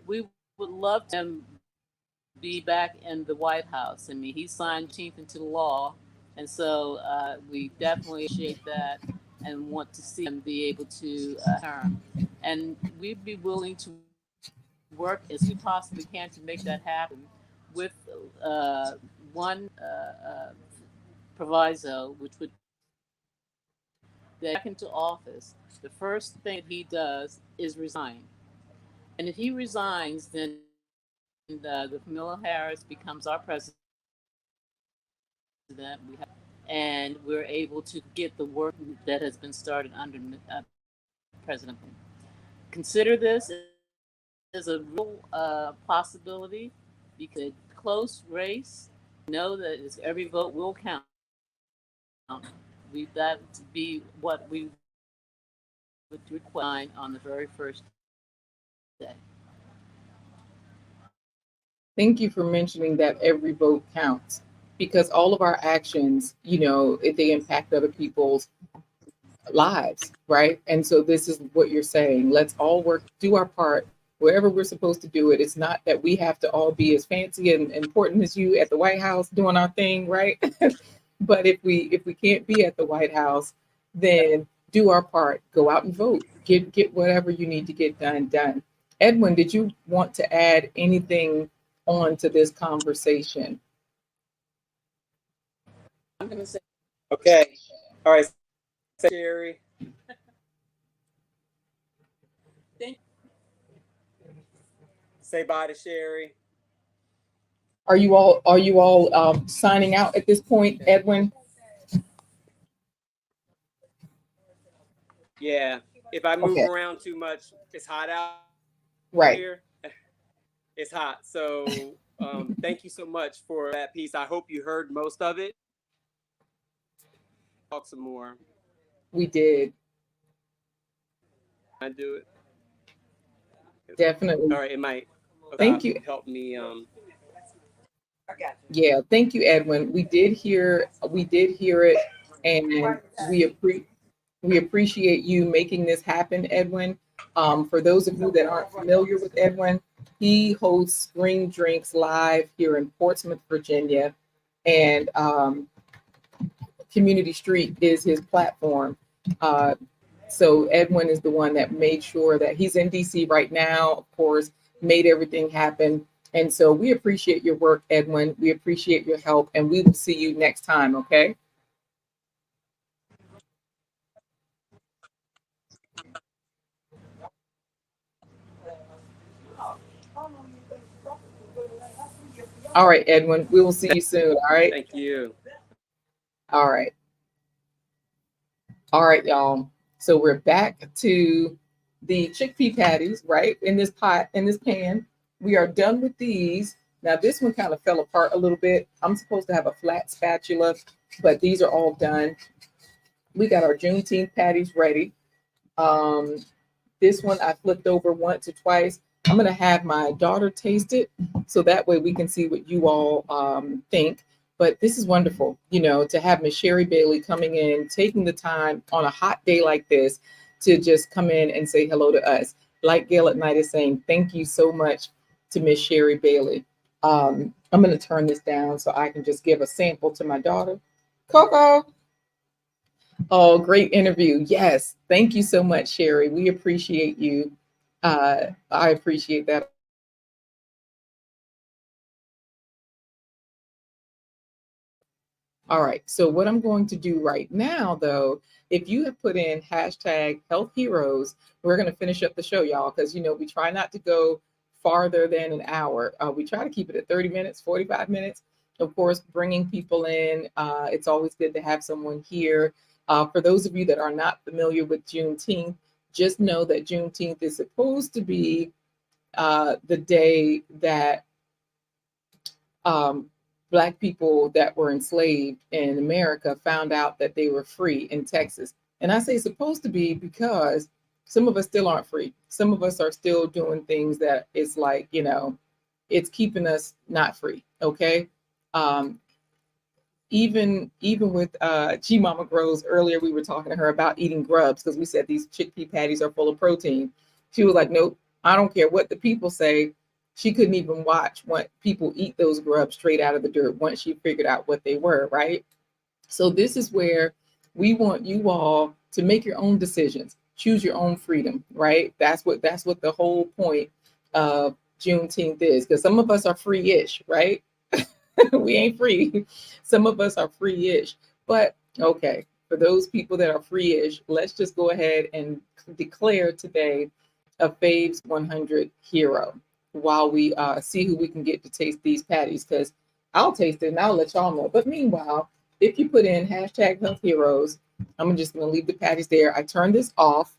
We would love to be back in the White House. I mean, he signed Juneteenth into law, and so we definitely appreciate that and want to see him be able to term. And we'd be willing to work as we possibly can to make that happen, with one proviso, which would that back into office, the first thing that he does is resign. And if he resigns, then the Camilla Harris becomes our president. And we're able to get the work that has been started under President. Consider this as a real possibility, because close race, know that every vote will count. That to be what we would require on the very first day. Thank you for mentioning that every vote counts, because all of our actions, they impact other people's lives, right? And so this is what you're saying. Let's all do our part wherever we're supposed to do it. It's not that we have to all be as fancy and important as you at the White House doing our thing, right? But if we can't be at the White House, then do our part. Go out and vote. Get whatever you need to get done. Edwin, did you want to add anything on to this conversation. I'm going to say, Okay. All right, Sherry. thank Say bye to Sherry. Are you all signing out at this point, Edwin? Yeah. If I move Okay, around too much, it's hot out right. here. It's hot. So thank you so much for that piece. I hope you heard most of it. Talk some more. We did. I do it. Definitely. All right. It might Thank you. help me. Yeah, thank you, Edwin. We did hear it, and we appreciate you making this happen, Edwin. For those of you that aren't familiar with Edwin, he hosts Spring Drinks Live here in Portsmouth, Virginia, and Community Street is his platform. Uh, so Edwin is the one that made sure that he's in DC right now, of course, made everything happen. And so we appreciate your work, Edwin. We appreciate your help, and we will see you next time, okay? All right, Edwin, we will see you soon, all right? Thank you. All right. All right, y'all. So we're back to the chickpea patties, right? In this pot, in this pan. We are done with these. Now, this one kind of fell apart a little bit. I'm supposed to have a flat spatula, but these are all done. We got our Juneteenth patties ready. Um, this one I flipped over once or twice. I'm going to have my daughter taste it so that way we can see what you all think. But this is wonderful, to have Miss Sherry Bailey coming in, taking the time on a hot day like this to just come in and say hello to us. Like Gail at Night is saying, thank you so much to Miss Sherry Bailey. I'm going to turn this down so I can just give a sample to my daughter. Coco. Oh, great interview. Yes. Thank you so much, Sherry. We appreciate you. I appreciate that. All right. So what I'm going to do right now, though, if you have put in hashtag health heroes, we're going to finish up the show, y'all, because, we try not to go farther than an hour. We try to keep it at 30 minutes, 45 minutes. Of course, bringing people in. It's always good to have someone here. For those of you that are not familiar with Juneteenth, just know that Juneteenth is supposed to be the day that um, Black people that were enslaved in America found out that they were free in Texas. And I say supposed to be because some of us still aren't free. Some of us are still doing things that it's like, it's keeping us not free. Okay. Um, even with G Mama Grows earlier, we were talking to her about eating grubs because we said these chickpea patties are full of protein. She was like, nope, I don't care what the people say. She couldn't even watch when people eat those grubs straight out of the dirt once she figured out what they were, right? So this is where we want you all to make your own decisions, choose your own freedom, right? That's what the whole point of Juneteenth is, because some of us are free-ish, right? We ain't free. Some of us are free-ish. But okay, for those people that are free-ish, let's just go ahead and declare today a Faves 100 hero while we see who we can get to taste these patties, because I'll taste it and I'll let y'all know. But meanwhile, if you put in hashtag health heroes, I'm just going to leave the patties there. I turn this off.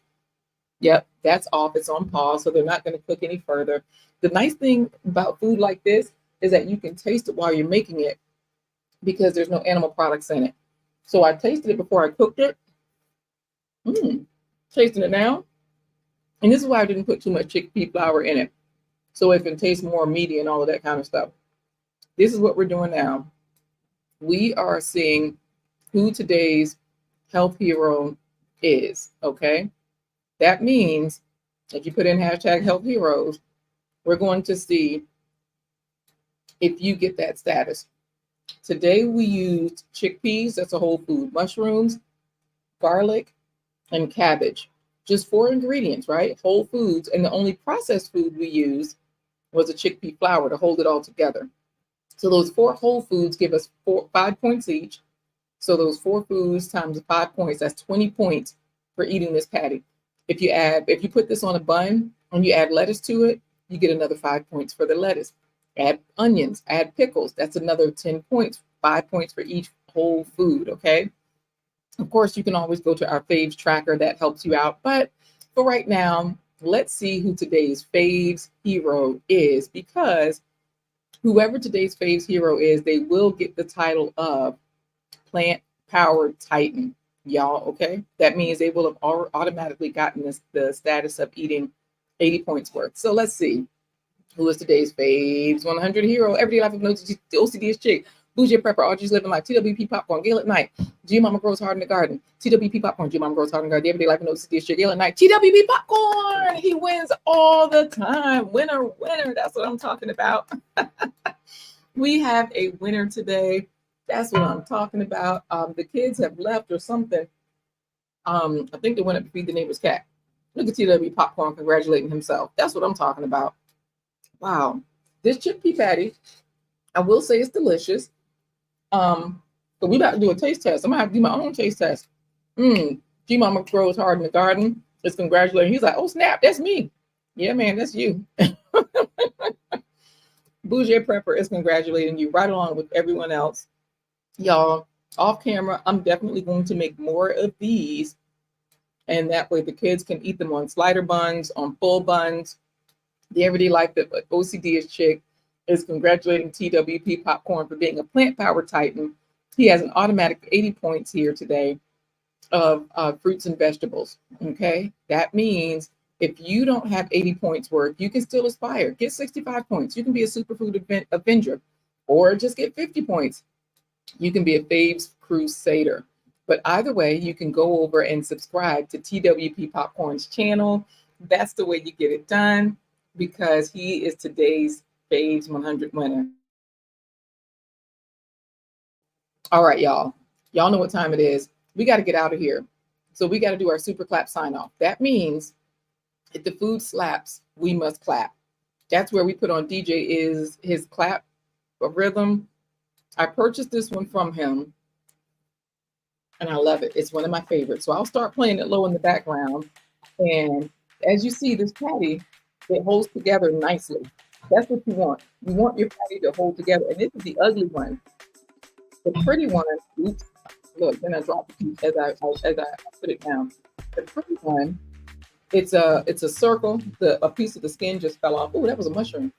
Yep, that's off. It's on pause, so they're not going to cook any further. The nice thing about food like this is that you can taste it while you're making it because there's no animal products in it. So I tasted it before I cooked it. Tasting it now. And this is why I didn't put too much chickpea flour in it, so it can taste more meaty and all of that kind of stuff. This is what we're doing now. We are seeing who today's health hero is, okay? That means if you put in hashtag health heroes, we're going to see if you get that status. Today we used chickpeas, that's a whole food, mushrooms, garlic, and cabbage. Just 4 ingredients, right? Whole foods. And the only processed food we use was the chickpea flour to hold it all together. So those 4 whole foods give us 5 points each. So those 4 foods times 5 points, that's 20 points for eating this patty. If you put this on a bun and you add lettuce to it, you get another 5 points for the lettuce. Add onions, add pickles, that's another 10 points, 5 points for each whole food, okay? Of course, you can always go to our faves tracker that helps you out. But for right now, let's see who today's faves hero is, because whoever today's faves hero is, they will get the title of Plant Powered Titan, y'all, okay? That means they will have automatically gotten the status of eating 80 points worth. So let's see who is today's faves 100 hero. Everyday life of no OCD is chick. Bougie Prepper, Audrey's living life. TWP Popcorn, Gale at Night. G Mama Grows Hard in the Garden. TWP Popcorn, G Mama Grows Hard in the Garden. Everyday life of no OCD is chick. Gale at Night. TWP Popcorn, he wins all the time. Winner, winner. That's what I'm talking about. We have a winner today. That's what I'm talking about. The kids have left or something. I think they went up to feed the neighbor's cat. Look at TW Popcorn congratulating himself. That's what I'm talking about. Wow. This chickpea patty, I will say it's delicious. But we about to do a taste test. I'm gonna have to do my own taste test. G Mama Grows Hard in the Garden is congratulating. He's like, oh snap, that's me. Yeah, man, that's you. Bougie Prepper is congratulating you right along with everyone else. Y'all, off camera, I'm definitely going to make more of these. And that way the kids can eat them on slider buns, on full buns. The Everyday Life of OCD is chick is congratulating TWP Popcorn for being a plant power titan. He has an automatic 80 points here today of fruits and vegetables. Okay, that means if you don't have 80 points worth, you can still aspire. Get 65 points. You can be a superfood avenger, or just get 50 points. You can be a faves crusader. But either way, you can go over and subscribe to TWP Popcorn's channel. That's the way you get it done, because he is today's Faves 100 winner. All right, y'all. Y'all know what time it is. We got to get out of here. So we got to do our super clap sign off. That means if the food slaps, we must clap. That's where we put on DJ is his clap rhythm. I purchased this one from him and I love it. It's one of my favorites. So I'll start playing it low in the background. And as you see, this patty, it holds together nicely. That's what you want. You want your patty to hold together. And this is the ugly one. The pretty one, oops, look, then I dropped the piece as I put it down. The pretty one, it's a circle. A piece of the skin just fell off. Oh, that was a mushroom.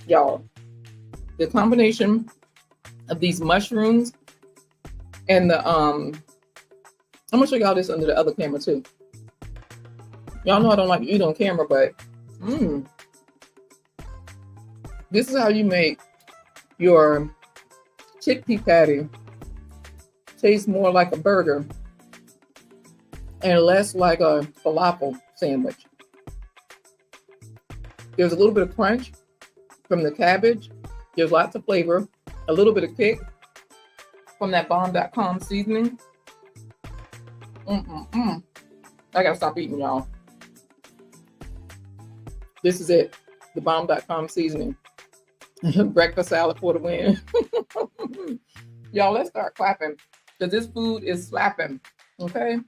Y'all, the combination of these mushrooms and the I'm gonna show y'all this under the other camera too. Y'all know I don't like to eat on camera, but this is how you make your chickpea patty taste more like a burger and less like a falafel sandwich. There's a little bit of crunch from the cabbage. There's lots of flavor, a little bit of kick from that bomb.com seasoning. I gotta stop eating, y'all. This is it, the bomb.com seasoning. Breakfast salad for the win. Y'all, let's start clapping because this food is slapping. Okay,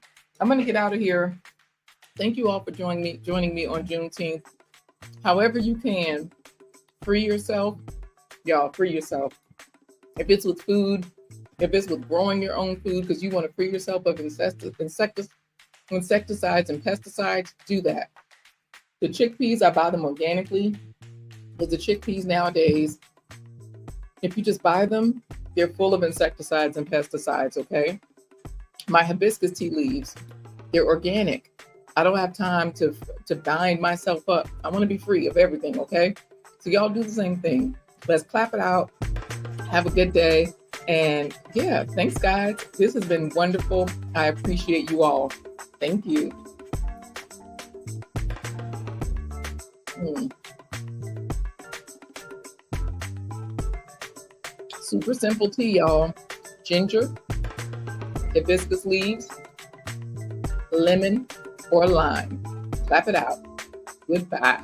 I'm gonna get out of here. Thank you all for joining me on Juneteenth. However you can, free yourself. Y'all, free yourself. If it's with food, if it's with growing your own food because you want to free yourself of insecticides and pesticides, do that. The chickpeas, I buy them organically. Because the chickpeas nowadays, if you just buy them, they're full of insecticides and pesticides, okay? My hibiscus tea leaves, they're organic. I don't have time to bind myself up. I want to be free of everything, okay? So y'all do the same thing. Let's clap it out. Have a good day. And yeah, thanks guys. This has been wonderful. I appreciate you all. Thank you. Super simple tea, y'all. Ginger, hibiscus leaves, lemon, or lime. Clap it out. Goodbye.